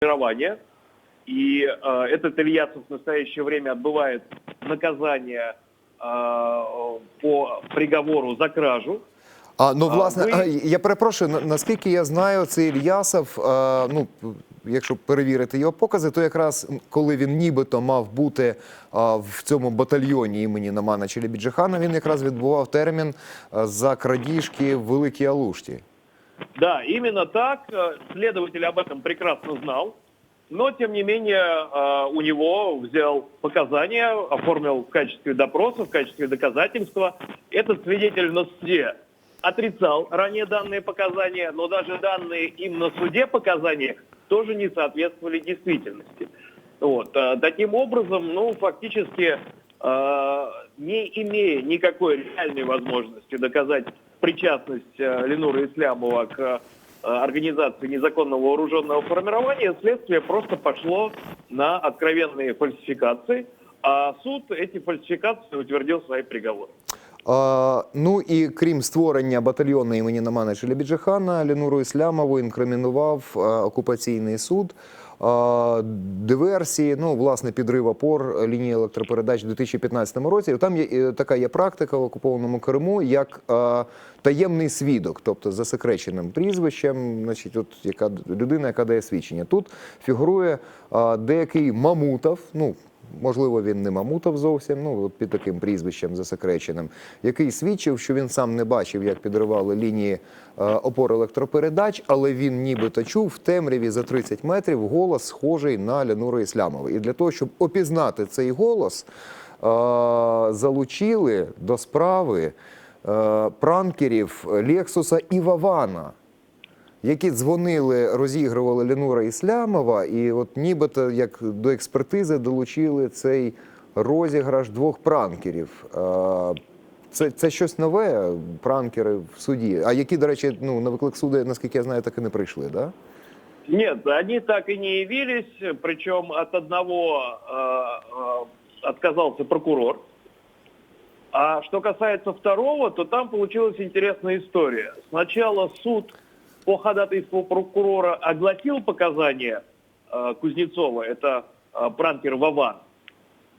формирования. И этот Ильясов в настоящее время отбывает наказание по приговору за кражу. Ну, власне, я перепрошую, наскільки я знаю, цей Ільясов, ну, якщо перевірити його покази, то якраз коли він нібито мав бути в цьому батальйоні імені Номана Челебіджіхана, він якраз відбував термін за крадіжки в Великій Алушті. Да, именно так. Следователь об этом прекрасно знал. Но, тем не менее, у него взял показания, оформил в качестве допроса, в качестве доказательства. Этот свидетель на суде отрицал ранее данные показания, но даже данные им на суде показания тоже не соответствовали действительности. Вот. Таким образом, ну, фактически, не имея никакой реальной возможности доказать причастность Ленура Ислямова к организации незаконного вооруженного формирования, следствие просто пошло на откровенные фальсификации, а суд эти фальсификации утвердил свои приговоры. Ну і крім створення батальйону імені Номана Челебіджіхана, Ленуру Ислямову інкримінував окупаційний суд диверсії, ну, власне, підрив опор лінії електропередач у 2015 році. Там така є практика в окупованому Криму, як таємний свідок, тобто за секреченим прізвищем, значить, от яка людина, яка дає свідчення. Тут фігурує деякий Мамутов, ну, можливо, він не Мамутов зовсім, ну, от під таким прізвищем засекреченим, який свідчив, що він сам не бачив, як підривали лінії опор електропередач, але він нібито чув в темряві за 30 метрів голос, схожий на Ленура Ислямова. І для того, щоб опізнати цей голос, залучили до справи пранкерів Лексуса і Вавана, які дзвонили, розігрували Ленура Ислямова, і от нібито як до експертизи долучили цей розіграш двох пранкерів. Це щось нове, пранкери в суді, а які, до речі, ну, на виклик суду, наскільки я знаю, так і не прийшли, да? Нет, они так и не явились, причем от одного отказался прокурор. А что касается второго, то там получилась интересная история. Сначала суд по ходатайству прокурора огласил показания Кузнецова, это пранкер Вован,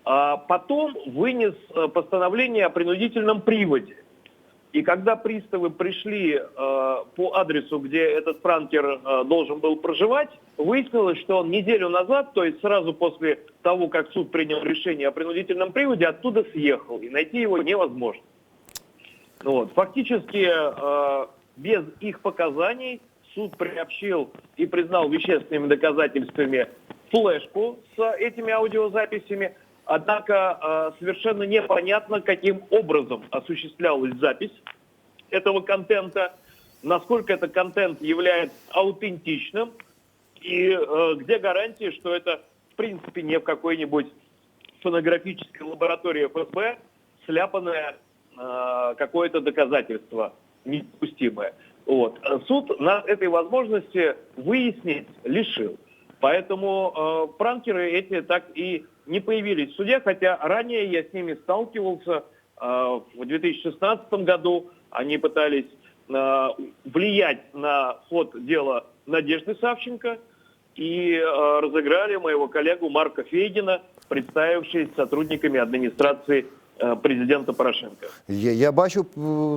а потом вынес постановление о принудительном приводе. И когда приставы пришли по адресу, где этот пранкер должен был проживать, выяснилось, что он неделю назад, то есть сразу после того, как суд принял решение о принудительном приводе, оттуда съехал, и найти его невозможно. Вот. Фактически без их показаний суд приобщил и признал вещественными доказательствами флешку с этими аудиозаписями. Однако совершенно непонятно, каким образом осуществлялась запись этого контента, насколько этот контент является аутентичным и где гарантия, что это в принципе не в какой-нибудь фонографической лаборатории ФСБ сляпанное какое-то доказательство недопустимое. Вот. Суд нас этой возможности выяснить лишил. Поэтому пранкеры эти так и не появились в суде, хотя ранее я с ними сталкивался в 2016 году. Они пытались влиять на ход дела Надежды Савченко и разыграли моего коллегу Марка Фейгина, представившись сотрудниками администрации президента Порошенка. Я бачу,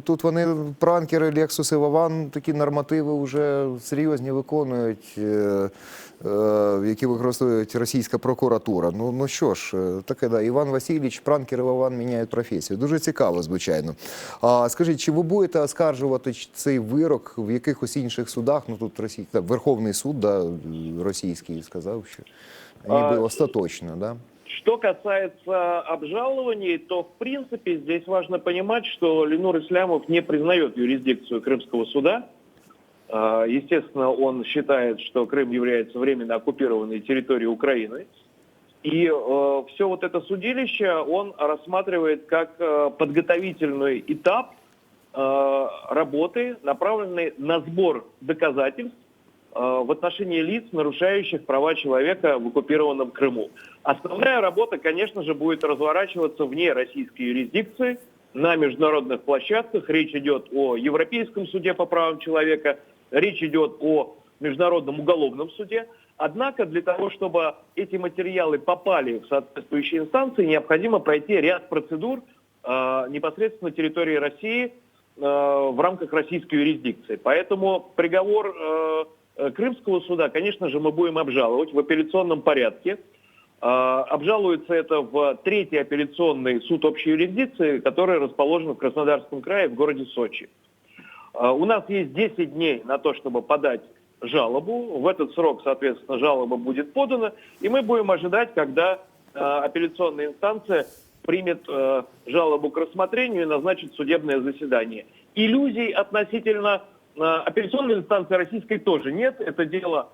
тут вони, пранкери, Лексус і Вован, такі нормативи вже серйозні виконують, які використовують російська прокуратура. Ну що ж, таке, да, Іван Васильович, пранкер і Вован міняють професію. Дуже цікаво, звичайно. Скажіть, чи ви будете оскаржувати цей вирок в якихось інших судах? Ну тут Верховний суд, да, російський сказав, що ніби остаточно, да? Что касается обжалований, то в принципе здесь важно понимать, что Ленур Ислямов не признает юрисдикцию Крымского суда. Естественно, он считает, что Крым является временно оккупированной территорией Украины. И все вот это судилище он рассматривает как подготовительный этап работы, направленной на сбор доказательств в отношении лиц, нарушающих права человека в оккупированном Крыму. Основная работа, конечно же, будет разворачиваться вне российской юрисдикции, на международных площадках. Речь идет о Европейском суде по правам человека, речь идет о Международном уголовном суде. Однако для того, чтобы эти материалы попали в соответствующие инстанции, необходимо пройти ряд процедур непосредственно на территории России в рамках российской юрисдикции. Поэтому приговор Крымского суда, конечно же, мы будем обжаловать в апелляционном порядке. Обжалуется это в Третий апелляционный суд общей юрисдикции, который расположен в Краснодарском крае в городе Сочи. У нас есть 10 дней на то, чтобы подать жалобу. В этот срок, соответственно, жалоба будет подана, и мы будем ожидать, когда апелляционная инстанция примет жалобу к рассмотрению и назначит судебное заседание. Иллюзий относительно апелляционной инстанции российской тоже нет. Это дело,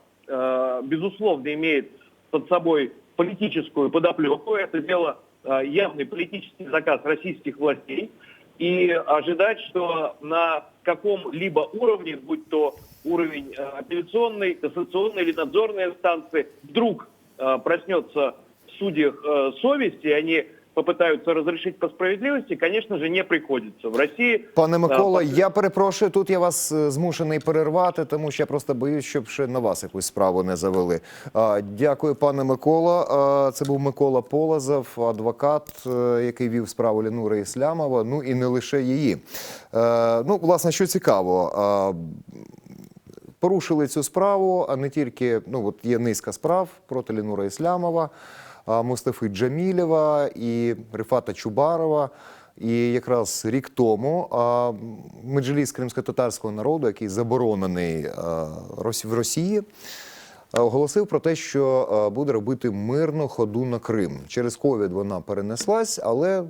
безусловно, имеет под собой политическую подоплеку. Это дело явный политический заказ российских властей. И ожидать, что на каком-либо уровне, будь то уровень апелляционной, кассационной или надзорной инстанции, вдруг проснется в судьях совесть, и они попытаются разрешить по справедливости, конечно же, не приходится. В Росії... Пане Микола, я перепрошую, тут я вас змушений перервати, тому що я просто боюсь, щоб ще на вас якусь справу не завели. Дякую, пане Микола. Це був Микола Полозов, адвокат, який вів справу Ленури Ислямова, ну і не лише її. Ну, власне, що цікаво, порушили цю справу, а не тільки, ну, от є низка справ проти Ленури Ислямова, Мустафи Джамілєва і Рифата Чубарова. І якраз рік тому Меджліс кримськотатарського народу, який заборонений в Росії, оголосив про те, що буде робити мирну ходу на Крим. Через ковід вона перенеслась, але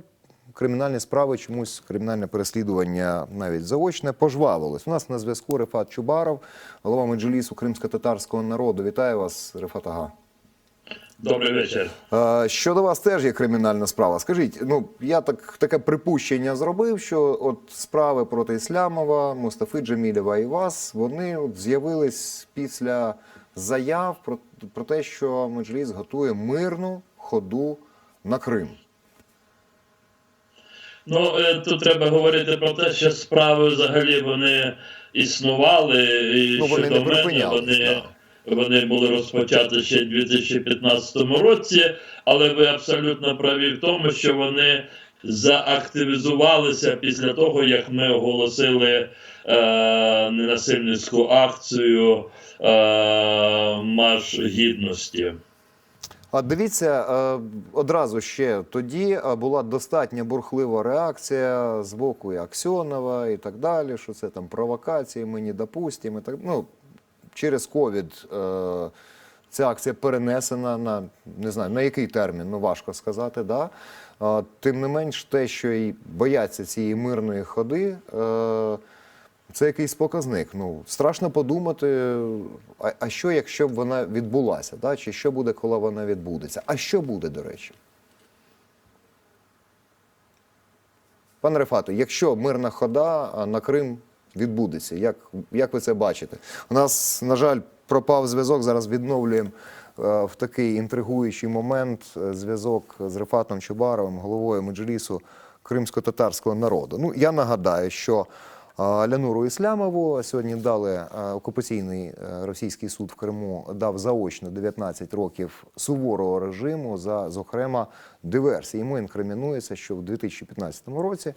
кримінальні справи чомусь, кримінальне переслідування навіть заочне пожвавилось. У нас на зв'язку Рифат Чубаров, голова Меджлісу кримськотатарського народу. Вітаю вас, Рифат ага. Добрий вечір. Щодо вас теж є кримінальна справа. Скажіть, ну, я таке припущення зробив, що от справи проти Ислямова, Мустафи Джамілєва і вас, вони з'явились після заяв про те, що Меджліс готує мирну ходу на Крим. Ну, тут треба говорити про те, що справи взагалі вони існували, і ну, вони щодо не припинялись, вони були розпочаті ще в 2015 році, але ви абсолютно праві в тому, що вони заактивізувалися після того, як ми оголосили ненасильницьку акцію «Марш гідності». А дивіться, одразу ще тоді була достатньо бурхлива реакція з боку і Аксьонова і так далі, що це там провокації, ми не допустимо. І так, ну, через ковід ця акція перенесена на, не знаю, на який термін, ну важко сказати, да? Тим не менш, те, що і бояться цієї мирної ходи, це якийсь показник. Ну, страшно подумати, а що, якщо б вона відбулася, да? Чи що буде, коли вона відбудеться? А що буде, до речі? Пане Рифате, якщо мирна хода на Крим відбудеться, як ви це бачите? У нас, на жаль, пропав зв'язок, зараз відновлюємо в такий інтригуючий момент зв'язок з Рифатом Чубаровим, головою Меджлісу кримсько-татарського народу. Ну, я нагадаю, що Ленуру Ислямову сьогодні дали окупаційний російський суд в Криму, дав заочно 19 років суворого режиму за, зокрема, диверсії. Йому інкримінується, що в 2015 році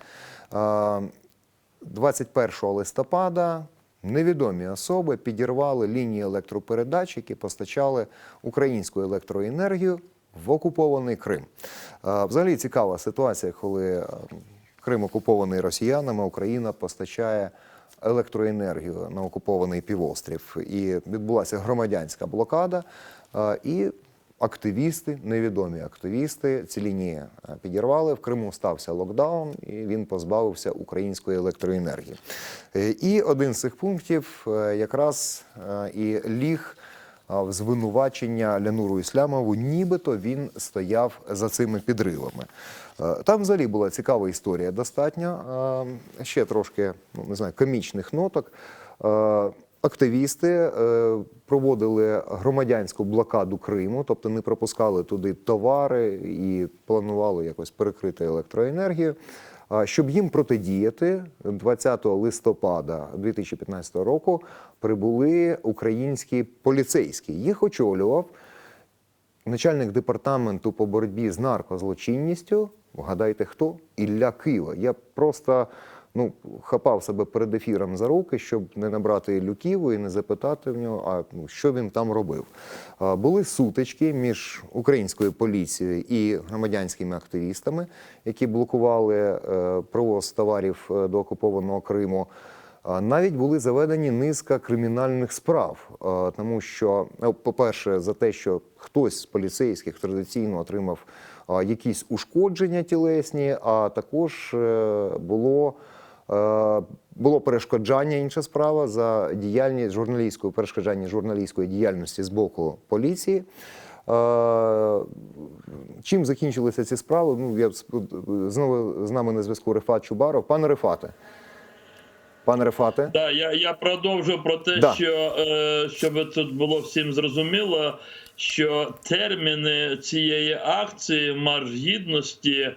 21 листопада невідомі особи підірвали лінії електропередач, які постачали українську електроенергію в окупований Крим. Взагалі цікава ситуація, коли Крим окупований росіянами, Україна постачає електроенергію на окупований півострів. І відбулася громадянська блокада, і активісти, невідомі активісти, ці лінії підірвали, в Криму стався локдаун, і він позбавився української електроенергії. І один з цих пунктів якраз і ліг в звинувачення Ленуру Ислямову, нібито він стояв за цими підривами. Там взагалі була цікава історія достатньо, ще трошки, ну, не знаю, комічних ноток. Активісти проводили громадянську блокаду Криму, тобто не пропускали туди товари і планували якось перекрити електроенергію. Щоб їм протидіяти, 20 листопада 2015 року прибули українські поліцейські. Їх очолював начальник департаменту по боротьбі з наркозлочинністю, вгадайте хто? Ілля Кива. Я просто хапав себе перед ефіром за руки, щоб не набрати Іллю Киву і не запитати в нього, що він там робив. Були сутички між українською поліцією і громадянськими активістами, які блокували провоз товарів до окупованого Криму. Навіть були заведені низка кримінальних справ, тому що, по-перше, за те, що хтось з поліцейських традиційно отримав якісь ушкодження тілесні, а також було перешкоджання, інша справа, за діяльність перешкоджання журналістської діяльності з боку поліції. Чим закінчилися ці справи? Знову з нами на зв'язку Рефат Чубаров. Пане Рефате. Пане Рефате? Да, я продовжу про те, щоб тут було всім зрозуміло, що терміни цієї акції «Марш гідності»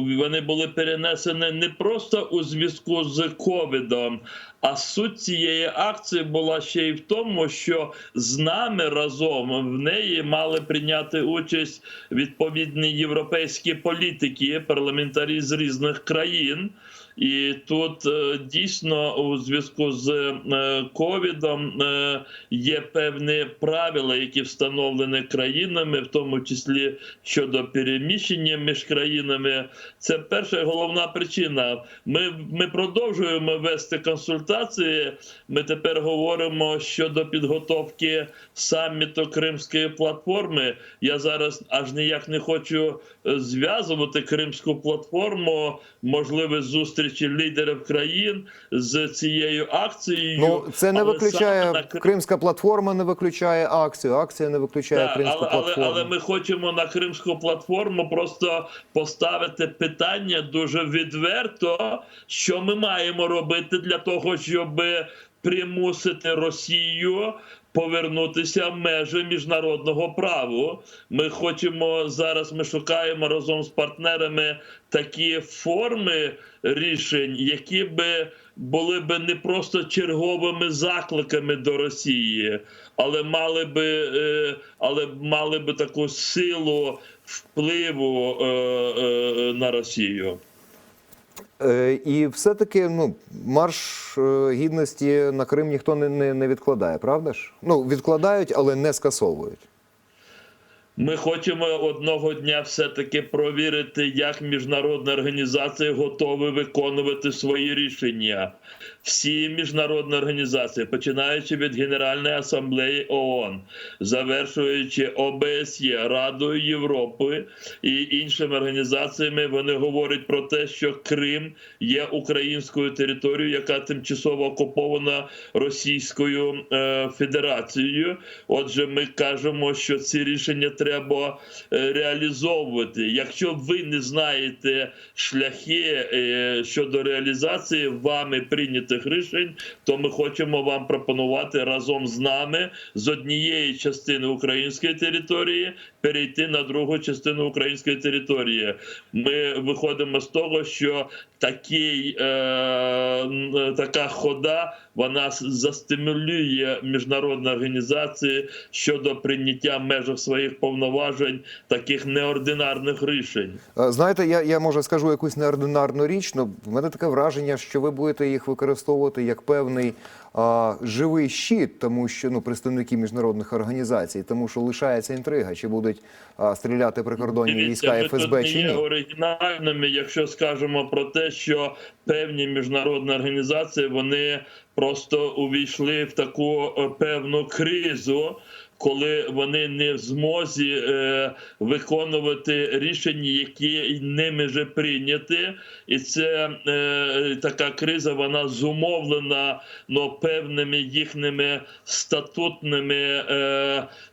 вони були перенесені не просто у зв'язку з ковідом, а суть цієї акції була ще й в тому, що з нами разом в неї мали прийняти участь відповідні європейські політики, парламентарі з різних країн. І тут дійсно у зв'язку з ковідом є певні правила, які встановлені країнами, в тому числі щодо переміщення між країнами. Це перша і головна причина. Ми продовжуємо вести консультації. Ми тепер говоримо щодо підготовки саміту Кримської платформи. Я зараз аж ніяк не хочу зв'язувати Кримську платформу, можливі зустрічі лідерів країн з цією акцією. Це не виключає, Кримська платформа не виключає акцію, акція не виключає Кримську платформу. Але ми хочемо на Кримську платформу просто поставити питання дуже відверто, що ми маємо робити для того, щоб примусити Росію повернутися в межі міжнародного права. Ми шукаємо разом з партнерами такі форми рішень, які були б не просто черговими закликами до Росії, але мали би таку силу впливу на Росію. І все-таки марш гідності на Крим ніхто не відкладає, правда ж? Відкладають, але не скасовують. Ми хочемо одного дня все-таки провірити, як міжнародні організації готові виконувати свої рішення. Всі міжнародні організації, починаючи від Генеральної асамблеї ООН, завершуючи ОБСЄ, Радою Європи і іншими організаціями, вони говорять про те, що Крим є українською територією, яка тимчасово окупована Російською Федерацією. Отже, ми кажемо, що ці рішення треба реалізовувати. Якщо ви не знаєте шляхи щодо реалізації вами прийнятих рішень, то ми хочемо вам пропонувати разом з нами з однієї частини української території перейти на другу частину української території. Ми виходимо з того, що така хода, вона застимулює міжнародні організації щодо прийняття в межах своїх повноважень таких неординарних рішень. Знаєте, я може скажу якусь неординарну річ, але в мене таке враження, що ви будете їх використовувати як певний живий щит, тому що представники міжнародних організацій, тому що лишається інтрига, чи будуть стріляти прикордонні війська ФСБ чи ні. Ми тут не є оригінальними, якщо скажемо про те, що певні міжнародні організації, вони просто увійшли в таку певну кризу, коли вони не в змозі виконувати рішення, які ними вже прийняті. І це така криза, вона зумовлена певними їхніми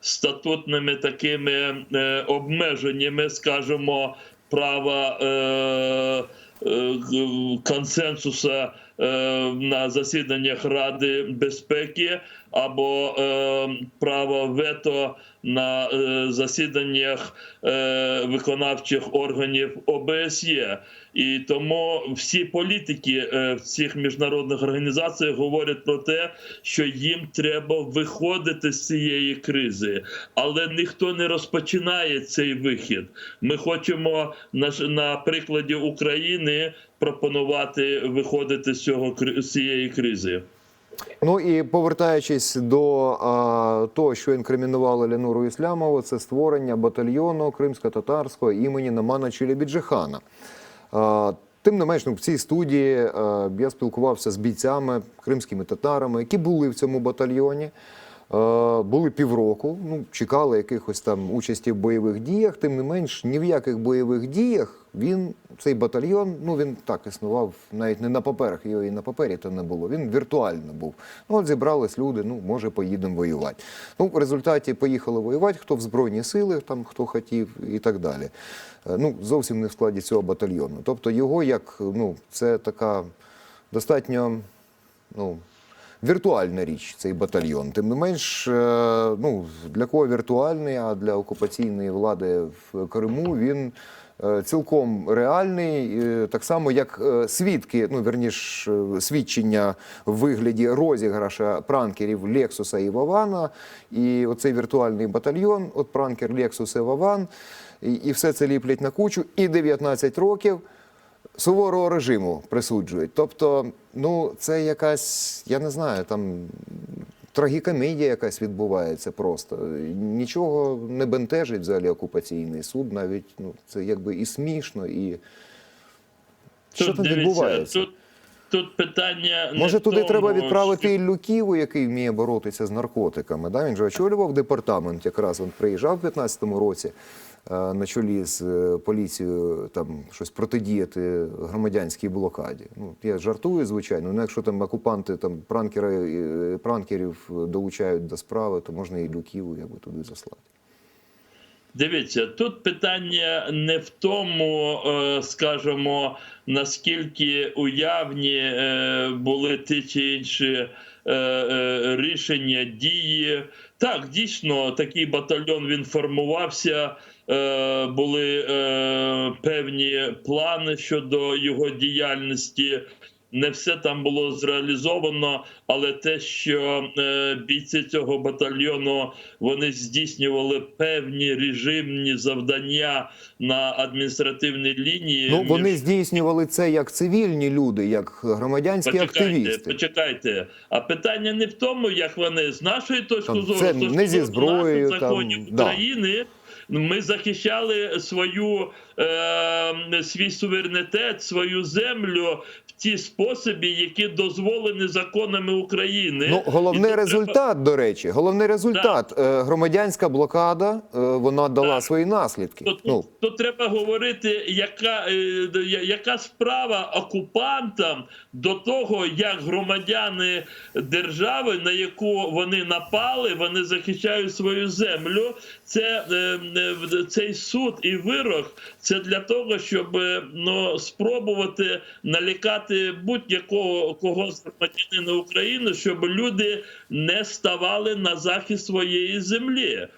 статутними такими обмеженнями, скажімо, права консенсусу на засіданнях Ради безпеки, або право вето на засіданнях виконавчих органів ОБСЄ. І тому всі політики в цих міжнародних організаціях говорять про те, що їм треба виходити з цієї кризи. Але ніхто не розпочинає цей вихід. Ми хочемо на прикладі України пропонувати виходити з цієї кризи. Ну і повертаючись до того, що інкримінували Ленуру Ісламову, це створення батальйону кримсько-татарського імені Намана Челебіджихана. Тим не менш, в цій студії я спілкувався з бійцями, кримськими татарами, які були в цьому батальйоні. Були півроку, чекали якихось там участі в бойових діях. Тим не менш, ні в яких бойових діях цей батальйон, він так існував, навіть не на паперах, його і на папері то не було, він віртуально був. От зібрались люди, може поїдемо воювати. В результаті поїхали воювати, хто в Збройні сили, там, хто хотів і так далі. Зовсім не в складі цього батальйону. Тобто його це така достатньо, віртуальна річ, цей батальйон. Тим не менш, для кого віртуальний, а для окупаційної влади в Криму він цілком реальний, так само як свідки, свідчення в вигляді розіграша пранкерів Лексуса і Вована, і оцей віртуальний батальйон, пранкер Лексус і Вован, і все це ліплять на кучу, і 19 років суворого режиму присуджують. Тобто, це якась, я не знаю, там трагікомедія якась відбувається просто. Нічого не бентежить взагалі окупаційний суд, навіть це якби і смішно, і що там відбувається? Тут питання може, туди треба відправити Іллю Ківу, який вміє боротися з наркотиками. Да? Він же очолював департамент, якраз він приїжджав в 2015 році на чолі з поліцією щось протидіяти громадянській блокаді. Я жартую, звичайно, якщо там окупанти пранкерів долучають до справи, то можна і Іллю Ківу туди заслати. Дивіться, тут питання не в тому, скажімо, наскільки уявні були ті чи інші рішення, дії. Так, дійсно, такий батальйон, він формувався, були певні плани щодо його діяльності. Не все там було зреалізовано, але те, що бійці цього батальйону, вони здійснювали певні режимні завдання на адміністративній лінії. Вони здійснювали це як цивільні люди, як громадянські активісти. Почекайте. А питання не в тому, як вони, з нашої точки зору, це не зі зброєю, законів України, ми захищали свій суверенітет, свою землю в ті способи, які дозволені законами України. Головний результат, до речі, громадянська блокада, вона дала свої наслідки. Тут треба говорити, яка справа окупантам до того, як громадяни держави, на яку вони напали, вони захищають свою землю. Цей суд і вирок – це для того, щоб спробувати налякати будь-якого когось громадянина України, щоб люди не ставали на захист своєї землі.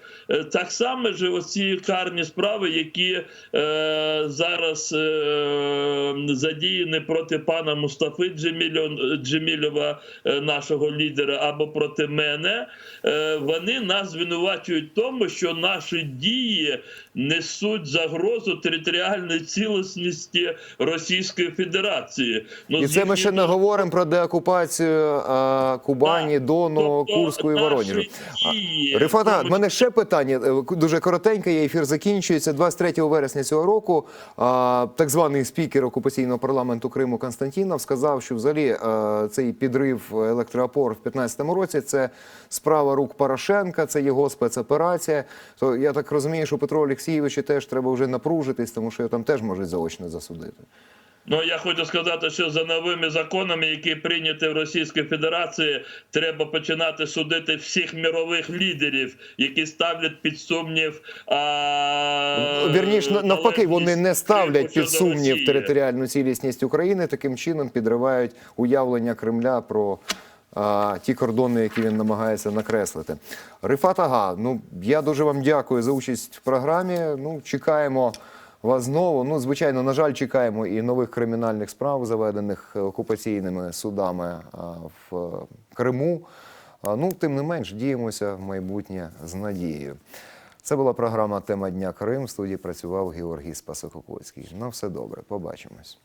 Так само ж оці карні справи, які зараз задіяні проти пана Мустафи Джемілєва, нашого лідера, або проти мене, вони нас звинувачують в тому, що наші дії несуть загрозу територіальної цілісності Російської Федерації. І це ми ще не говоримо про деокупацію Кубані, Дону, Курську і Воронежу. Рифат, в мене ще питання, дуже коротеньке, ефір закінчується. 23 вересня цього року так званий спікер окупаційного парламенту Криму Константінов сказав, що взагалі цей підрив електроопор в 2015 році – це справа рук Порошенка, це його спецоперація. То я так розумію, що Петру Олексійовичу теж треба вже напружитись, тому що його там теж можуть заочно засудити. Я хочу сказати, що за новими законами, які прийняті в Російській Федерації, треба починати судити всіх мірових лідерів, які ставлять під сумнів... Вірніше, навпаки, вони не ставлять під сумнів територіальну цілісність України, таким чином підривають уявлення Кремля про ті кордони, які він намагається накреслити. Рифат Ага, ну, я дуже вам дякую за участь в програмі. Ну, чекаємо вас знову. Ну, звичайно, на жаль, чекаємо і нових кримінальних справ, заведених окупаційними судами в Криму. Ну, тим не менш, діємося в майбутнє з надією. Це була програма «Тема дня Крим». В студії працював Георгій Спасохопольський. На все добре. Побачимось.